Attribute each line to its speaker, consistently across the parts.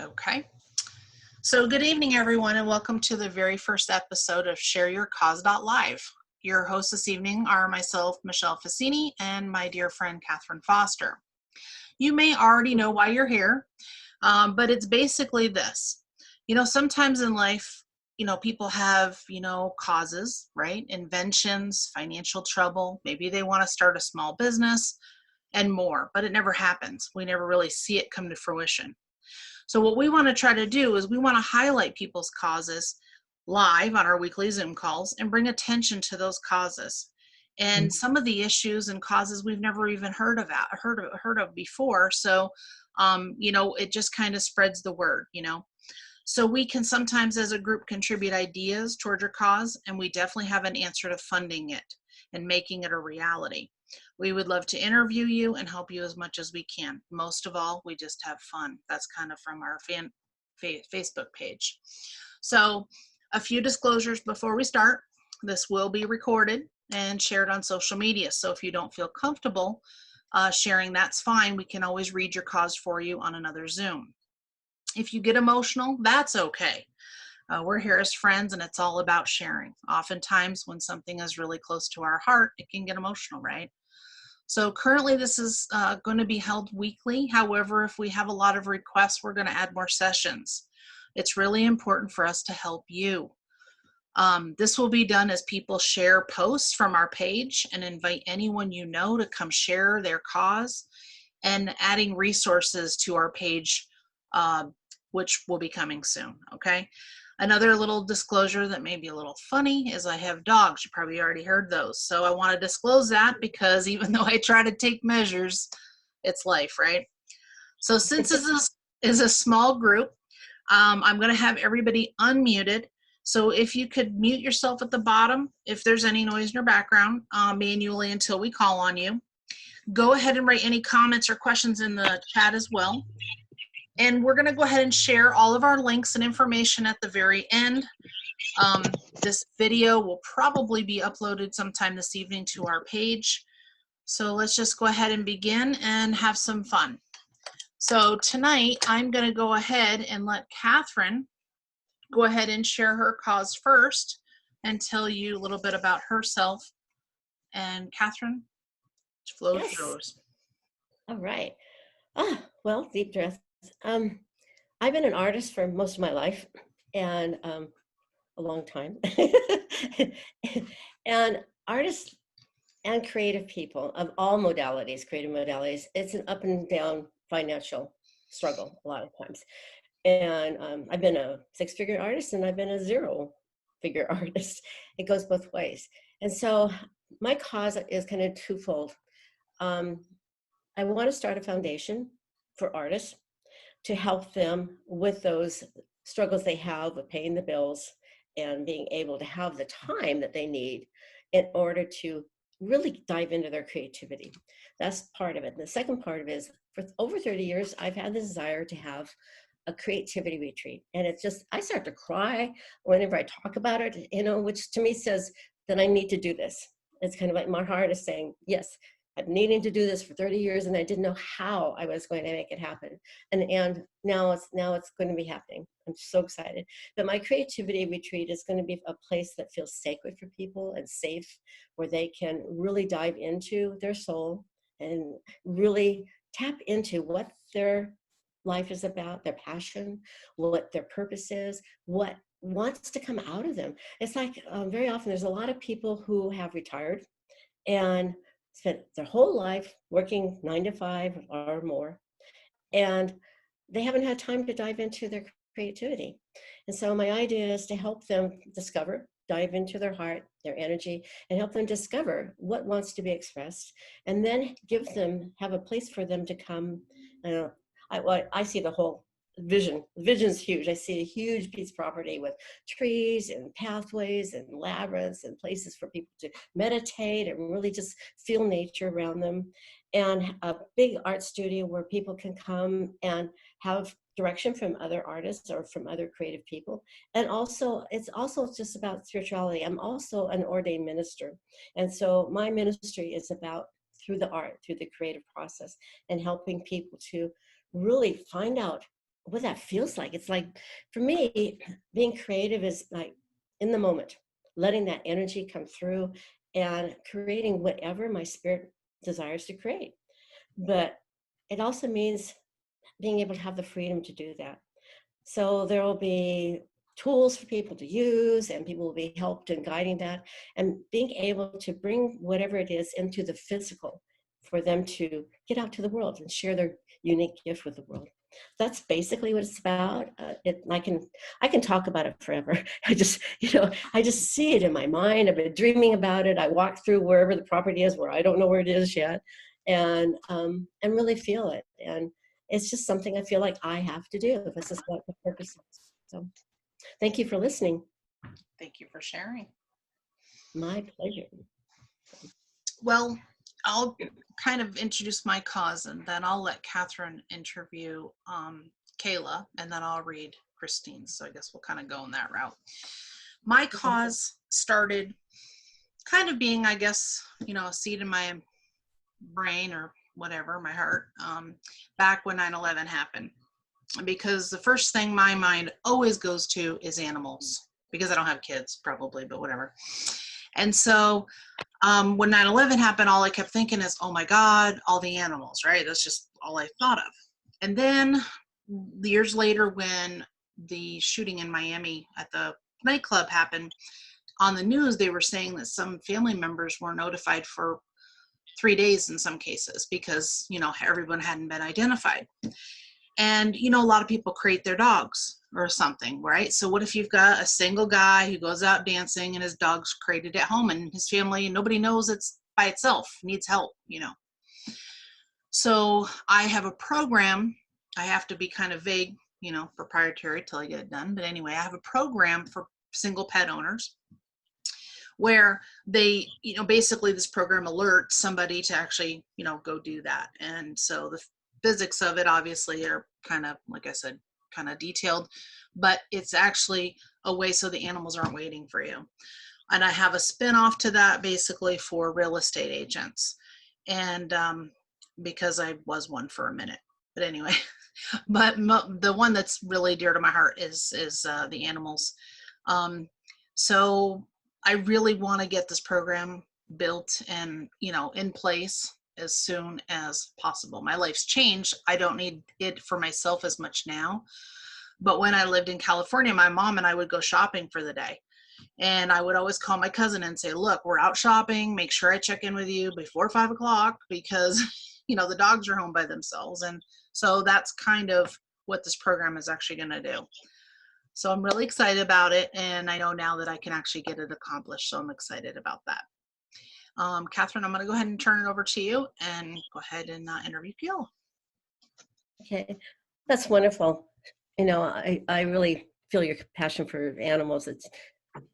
Speaker 1: Okay. So good evening, everyone, and welcome to the very first episode of Share Your Cause.live. Your hosts this evening are myself, Michelle Fassini, and my dear friend, Catherine Foster. You may already know why you're here, but it's basically this. Sometimes in life, people have, causes, right? Inventions, financial trouble. Maybe they want to start a small business and more, but it never happens. We never really see it come to fruition. So what we want to try to do is we want to highlight people's causes live on our weekly Zoom calls and bring attention to those causes. And some of the issues and causes we've never even heard of before. So, it just kind of spreads the word. So we can sometimes as a group contribute ideas toward your cause, and we definitely have an answer to funding it and making it a reality. We would love to interview you and help you as much as we can. Most of all, we just have fun. That's kind of from our Facebook page. So a few disclosures before we start. This will be recorded and shared on social media. So if you don't feel comfortable sharing, that's fine. We can always read your cause for you on another Zoom. If you get emotional, that's okay. We're here as friends, and it's all about sharing. Oftentimes when something is really close to our heart, it can get emotional, right? So currently this is going to be held weekly. However, if we have a lot of requests, we're going to add more sessions. It's really important for us to help you. This will be done as people share posts from our page and invite anyone you know to come share their cause, and adding resources to our page, which will be coming soon, okay? Another little disclosure that may be a little funny is I have dogs. You probably already heard those. So I want to disclose that because even though I try to take measures, it's life, right? So since this is a small group, I'm going to have everybody unmuted. So if you could mute yourself at the bottom, if there's any noise in your background, manually until we call on you. Go ahead and write any comments or questions in the chat as well. And we're going to go ahead and share all of our links and information at the very end. This video will probably be uploaded sometime this evening to our page. So let's just go ahead and begin and have some fun. So tonight, I'm going to go ahead and let Catherine go ahead and share her cause first and tell you a little bit about herself. And Catherine, flow is yours.
Speaker 2: All right. Well, deep breath. I've been an artist for most of my life, and a long time. And artists and creative people of all modalities, creative modalities, it's an up and down financial struggle a lot of times. And I've been a six-figure artist, and I've been a zero-figure artist. It goes both ways. And so my cause is kind of twofold. I want to start a foundation for artists to help them with those struggles they have with paying the bills and being able to have the time that they need in order to really dive into their creativity. That's part of it. And the second part of it is, for over 30 years, I've had the desire to have a creativity retreat. And it's just, I start to cry whenever I talk about it, which to me says that I need to do this. It's kind of like my heart is saying, yes, I've been needing to do this for 30 years, and I didn't know how I was going to make it happen. And now it's going to be happening. I'm so excited. But my creativity retreat is going to be a place that feels sacred for people and safe, where they can really dive into their soul and really tap into what their life is about, their passion, what their purpose is, what wants to come out of them. It's like very often there's a lot of people who have retired and spent their whole life working 9 to 5 or more, and they haven't had time to dive into their creativity. And so my idea is to help them dive into their heart, their energy, and help them discover what wants to be expressed, and then have a place for them to come. I see the whole vision. The vision's huge. I see a huge piece of property with trees and pathways and labyrinths and places for people to meditate and really just feel nature around them, and a big art studio where people can come and have direction from other artists or from other creative people. And also, it's also just about spirituality. I'm also an ordained minister. And so my ministry is about through the art, through the creative process, and helping people to really find out what that feels like. It's like, for me, being creative is like in the moment, letting that energy come through and creating whatever my spirit desires to create. But it also means being able to have the freedom to do that. So there will be tools for people to use, and people will be helped in guiding that, and being able to bring whatever it is into the physical for them to get out to the world and share their unique gift with the world. That's basically what it's about. I can talk about it forever. I just see it in my mind. I've been dreaming about it. I walk through wherever the property is, where I don't know where it is yet, and really feel it. And it's just something I feel like I have to do. This is what the purpose is. So thank you for listening.
Speaker 1: Thank you for sharing.
Speaker 2: My pleasure.
Speaker 1: Well, I'll kind of introduce my cause, and then I'll let Catherine interview Kayla, and then I'll read Christine's. So I guess we'll kind of go in that route. My cause started kind of being, I guess, a seed in my brain or whatever, my heart, back when 9/11 happened. Because the first thing my mind always goes to is animals, because I don't have kids probably, but whatever. And so when 9/11 happened, all I kept thinking is, oh my God, all the animals, right? That's just all I thought of. And then years later, when the shooting in Miami at the nightclub happened, on the news, they were saying that some family members were notified for 3 days in some cases because, everyone hadn't been identified. And, a lot of people crate their dogs or something, right? So what if you've got a single guy who goes out dancing and his dog's crated at home, and his family, nobody knows it's by itself, needs help, So I have a program. I have to be kind of vague, proprietary till I get it done. But anyway, I have a program for single pet owners where they, basically this program alerts somebody to actually, go do that. And so the physics of it obviously are kind of, like I said, kind of detailed, but it's actually a way so the animals aren't waiting for you. And I have a spin-off to that basically for real estate agents. And because I was one for a minute, but anyway, but the one that's really dear to my heart is the animals. So I really want to get this program built and, in place as soon as possible. My life's changed. I don't need it for myself as much now. But when I lived in California, my mom and I would go shopping for the day. And I would always call my cousin and say, look, we're out shopping. Make sure I check in with you before 5 o'clock because, the dogs are home by themselves. And so that's kind of what this program is actually going to do. So I'm really excited about it. And I know now that I can actually get it accomplished. So I'm excited about that. Catherine, I'm going to go ahead and turn it over to you and go ahead and interview Gil.
Speaker 2: Okay, that's wonderful. I really feel your passion for animals.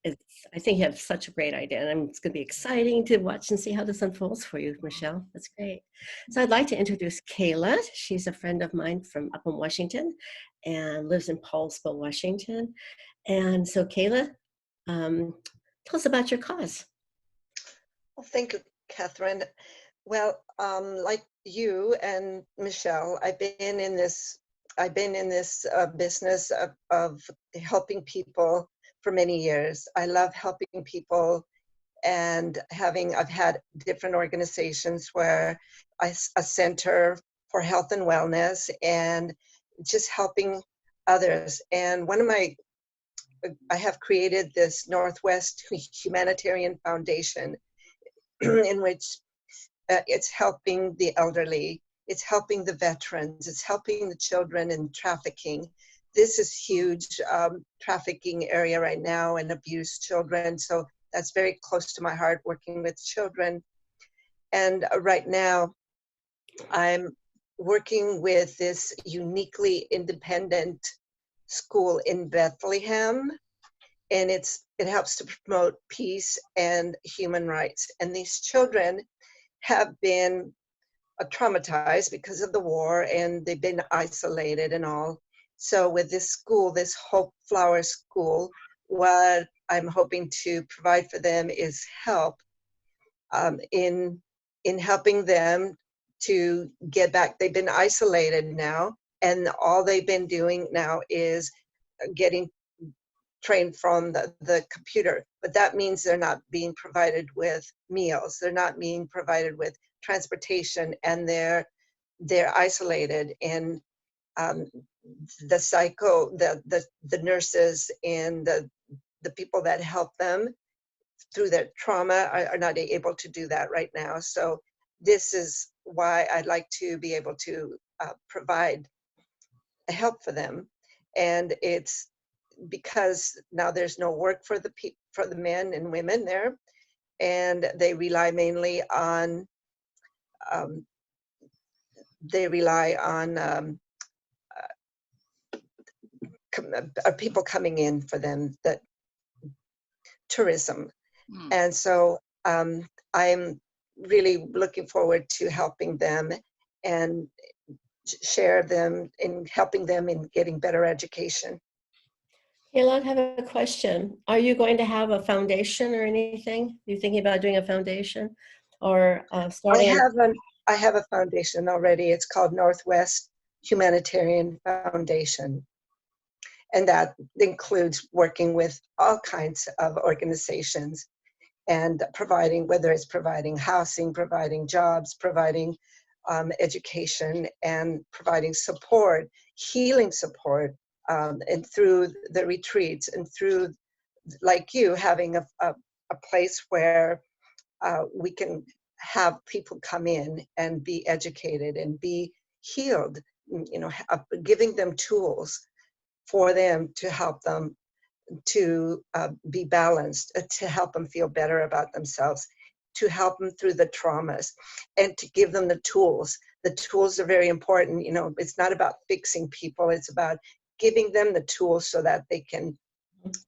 Speaker 2: I think you have such a great idea, and it's going to be exciting to watch and see how this unfolds for you, Michelle. That's great. So I'd like to introduce Kayla. She's a friend of mine from up in Washington and lives in Paulsville, Washington. And so Kayla, tell us about your cause.
Speaker 3: Well, thank you, Catherine. Well, like you and Michelle, I've been in this business of helping people for many years. I love helping people, and I've had different organizations where a center for health and wellness, and just helping others. And I have created this Northwest Humanitarian Foundation in which it's helping the elderly, it's helping the veterans, it's helping the children in trafficking. This is huge trafficking area right now, and abused children. So that's very close to my heart, working with children. And right now I'm working with this uniquely independent school in Bethlehem, and it helps to promote peace and human rights. And these children have been traumatized because of the war, and they've been isolated and all. So with this school, this Hope Flower School, what I'm hoping to provide for them is help in helping them to get back. They've been isolated now, And all they've been doing now is getting trained from the computer, but that means they're not being provided with meals. They're not being provided with transportation, and they're isolated. And um, the nurses and the people that help them through their trauma are not able to do that right now. So this is why I'd like to be able to provide help for them. And it's because now there's no work for the men and women there, and they rely mainly on um, people coming in for them, that tourism.
Speaker 1: Mm.
Speaker 3: And so I'm really looking forward to helping them and share them in helping them in getting better education.
Speaker 2: Kayla, I have a question. Are you going to have a foundation or anything? Are you thinking about doing a foundation or starting?
Speaker 3: I have a foundation already. It's called Northwest Humanitarian Foundation. And that includes working with all kinds of organizations and providing, whether it's providing housing, providing jobs, providing education, and providing support, healing support, and through the retreats and through, like you, having a place where we can have people come in and be educated and be healed, giving them tools for them to help them to be balanced, to help them feel better about themselves, to help them through the traumas, and to give them the tools. The tools are very important. It's not about fixing people. It's about giving them the tools so that they can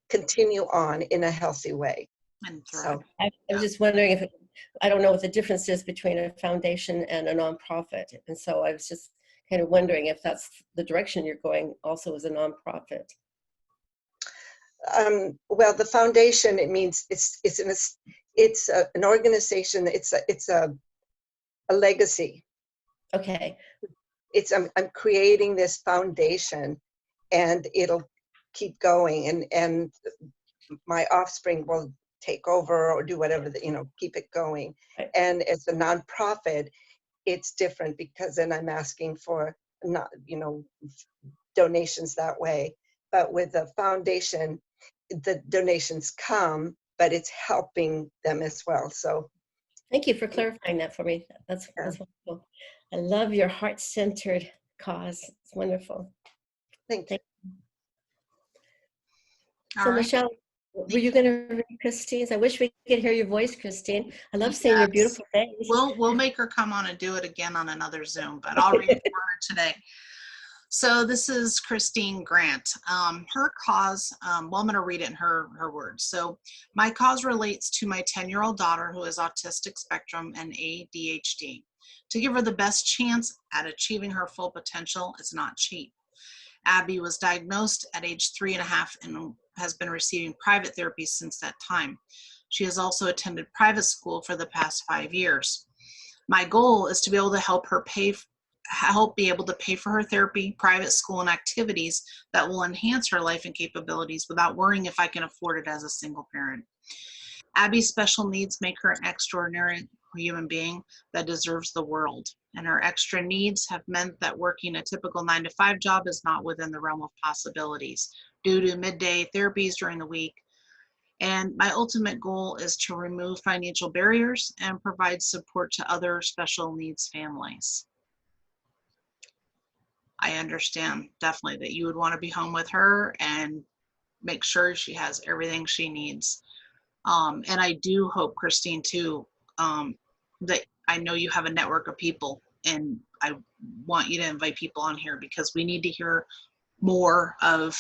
Speaker 3: continue on in a healthy way.
Speaker 1: And
Speaker 3: So
Speaker 2: I was just wondering if, I don't know what the difference is between a foundation and a nonprofit. And so I was just kind of wondering if that's the direction you're going also as a nonprofit.
Speaker 3: well, the foundation, it means it's an organization. It's a legacy.
Speaker 2: Okay.
Speaker 3: I'm creating this foundation, and it'll keep going, and my offspring will take over or do whatever, keep it going.
Speaker 2: Right.
Speaker 3: And as a nonprofit, it's different, because then I'm asking for not, donations that way. But with the foundation, the donations come, but it's helping them as well. So
Speaker 2: Thank you for clarifying that for me. That's wonderful. I love your heart-centered cause. It's wonderful.
Speaker 3: thank you.
Speaker 1: all
Speaker 2: So
Speaker 1: right.
Speaker 2: Michelle, were you going to read Christine's? I wish we could hear your voice, Christine. I love seeing your
Speaker 1: Yes.
Speaker 2: beautiful face.
Speaker 1: We'll make her come on and do it again on another Zoom, but I'll read for her today. So this is Christine Grant. Her cause, well, I'm going to read it in her words. So my cause relates to my 10-year-old daughter who is autistic spectrum and ADHD. To give her the best chance at achieving her full potential is not cheap. Abby was diagnosed at age 3.5 and has been receiving private therapy since that time. She has also attended private school for the past 5 years. My goal is to be able to help be able to pay for her therapy, private school, and activities that will enhance her life and capabilities without worrying if I can afford it as a single parent. Abby's special needs make her an extraordinary human being that deserves the world, and her extra needs have meant that working a typical 9-to-5 job is not within the realm of possibilities due to midday therapies during the week. And my ultimate goal is to remove financial barriers and provide support to other special needs families. I understand definitely that you would want to be home with her and make sure she has everything she needs. And I do hope, Christine, too, that I know you have a network of people, and I want you to invite people on here because we need to hear more of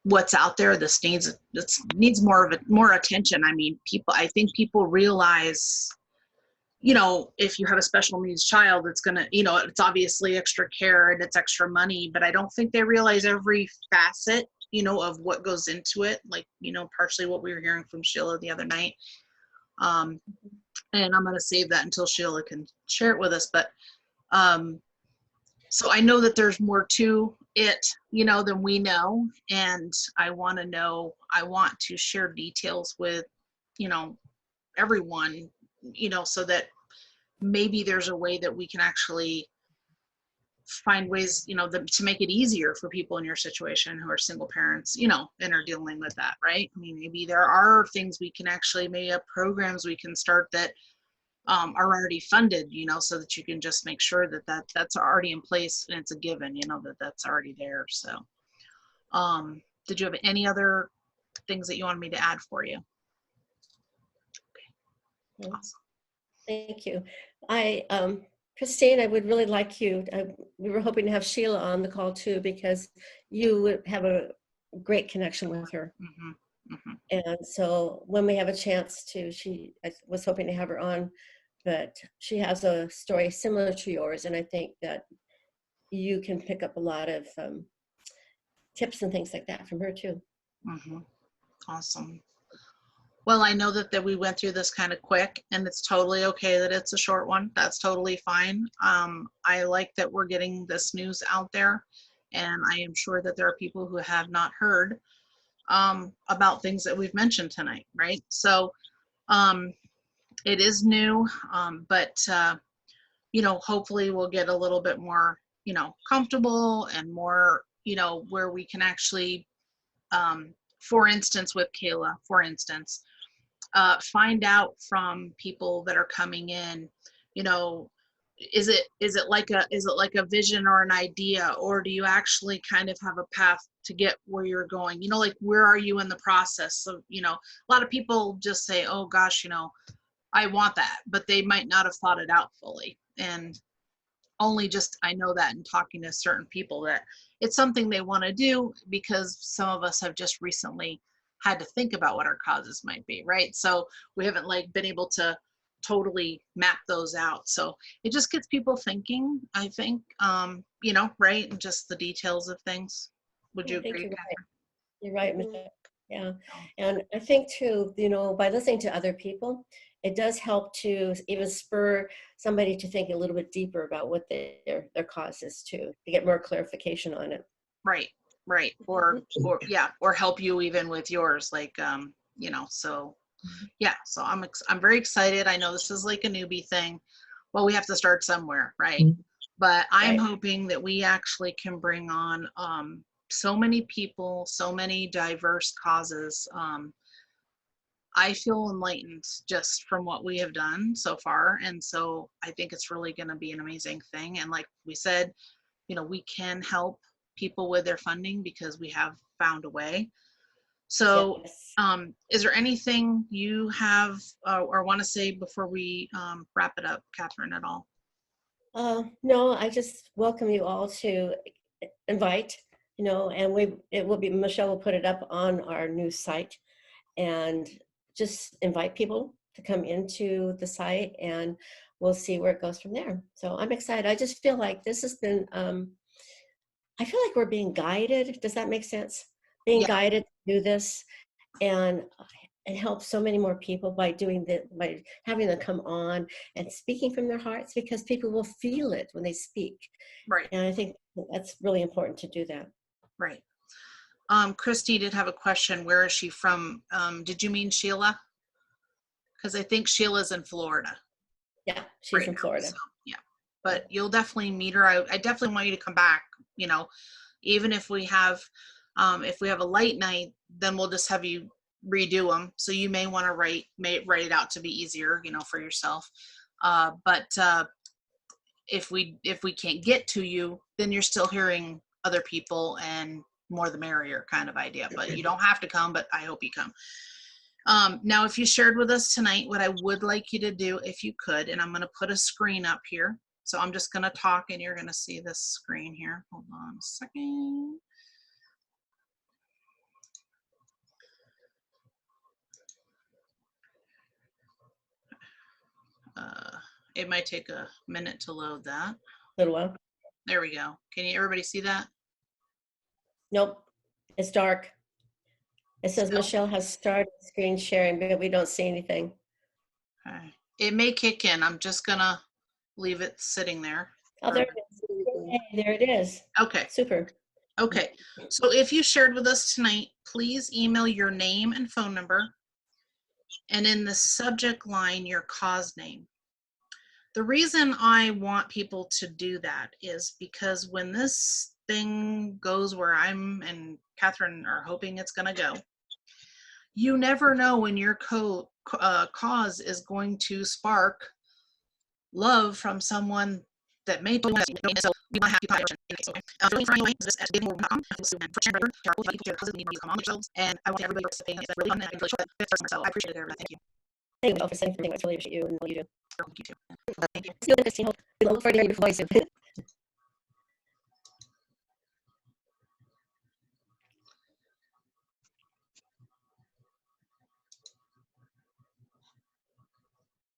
Speaker 1: what's out there. This needs more attention. I mean, I think people realize, if you have a special needs child, it's gonna, it's obviously extra care and it's extra money, but I don't think they realize every facet, of what goes into it. Like, partially what we were hearing from Sheila the other night. And I'm gonna save that until Sheila can share it with us. But So I know that there's more to it, than we know. And I want to share details with, everyone, so that maybe there's a way that we can actually find ways, to make it easier for people in your situation who are single parents, and are dealing with that, right? I mean, maybe there are things we can actually, maybe have programs we can start that are already funded, so that you can just make sure that that's already in place and it's a given, that that's already there. So, did you have any other things that you wanted me to add for you?
Speaker 2: Yeah.
Speaker 1: Awesome.
Speaker 2: Thank you. Christine, I would really like you, we were hoping to have Sheila on the call too, because you would have a great connection with her.
Speaker 1: Mm-hmm. Mm-hmm.
Speaker 2: And so when we have a chance to, I was hoping to have her on, but she has a story similar to yours. And I think that you can pick up a lot of tips and things like that from her too.
Speaker 1: Mm-hmm. Awesome. Well, I know that we went through this kind of quick, and it's totally okay that it's a short one. That's totally fine. I like that we're getting this news out there, and I am sure that there are people who have not heard about things that we've mentioned tonight, right? So it is new, but hopefully we'll get a little bit more, comfortable and more, where we can actually, for instance, with Kayla, for instance, find out from people that are coming in, is it like a vision or an idea, or do you actually kind of have a path to get where you're going? Like, where are you in the process? So, a lot of people just say, oh gosh, I want that, but they might not have thought it out fully. And I know that in talking to certain people that it's something they want to do, because some of us have just recently had to think about what our causes might be, right? So we haven't been able to totally map those out. So it just gets people thinking, I think, right? And just the details of things. Would you
Speaker 2: I think
Speaker 1: agree,
Speaker 2: you're right.
Speaker 1: Catherine?
Speaker 2: You're right, Michelle. Yeah.
Speaker 1: No.
Speaker 2: And I think too, by listening to other people, it does help to even spur somebody to think a little bit deeper about what their cause is too, to get more clarification on it.
Speaker 1: Right. Or help you even with yours, so yeah, so I'm very excited. I know this is like a newbie thing. Well, we have to start somewhere, right? But I'm
Speaker 2: Right.
Speaker 1: hoping that we actually can bring on so many people, so many diverse causes. I feel enlightened just from what we have done so far. And so I think it's really going to be an amazing thing. And like we said, we can help people with their funding because we have found a way. So,
Speaker 2: Yes.
Speaker 1: is there anything you have or want to say before we wrap it up, Catherine, at all?
Speaker 2: No, I just welcome you all to invite, and Michelle will put it up on our new site, and just invite people to come into the site, and we'll see where it goes from there. So I'm excited. I just feel like this has been, I feel like we're being guided. Does that make sense? Being
Speaker 1: Yeah,
Speaker 2: guided to do this and help so many more people by having them come on and speaking from their hearts, because people will feel it when they speak.
Speaker 1: right,
Speaker 2: And I think that's really important to do that.
Speaker 1: right. Christy did have a question. Where is she from? Did you mean Sheila? Because I think Sheila's in Florida
Speaker 2: Yeah, she's
Speaker 1: right
Speaker 2: in
Speaker 1: now.
Speaker 2: Florida.
Speaker 1: So yeah, but you'll definitely meet her. I definitely want you to come back. Even if we have a light night, then we'll just have you redo them. So you may want to write it out to be easier, for yourself. But if we can't get to you, then you're still hearing other people, and more the merrier kind of idea. But you don't have to come, but I hope you come. Now, if you shared with us tonight, what I would like you to do, if you could, and I'm going to put a screen up here. So I'm just going to talk and you're going to see this screen here. Hold on a second. It might take a minute to load that.
Speaker 2: Little while.
Speaker 1: There we go. Can everybody see that?
Speaker 2: Nope, it's dark. It says
Speaker 1: Still?
Speaker 2: Michelle has started screen sharing, but we don't see anything.
Speaker 1: Okay. It may kick in. I'm just gonna leave it sitting there.
Speaker 2: Oh, there it is. Hey, there it is.
Speaker 1: Okay.
Speaker 2: Super.
Speaker 1: Okay. So if you shared with us tonight, please email your name and phone number, and in the subject line, your cause name. The reason I want people to do that is because when this thing goes where I'm and Catherine are hoping it's going to go, you never know when your cause is going to spark love from someone that may be so we want to have you feeling for anyway this at giving.com and I want everybody participating. It's really fun and I really short that so I appreciate it, everybody. Thank you.
Speaker 2: Thank you all for saying everything. I really appreciate you and all you do.
Speaker 1: You too. Thank you.
Speaker 2: See you, Christine. We look forward to hearing your voice soon.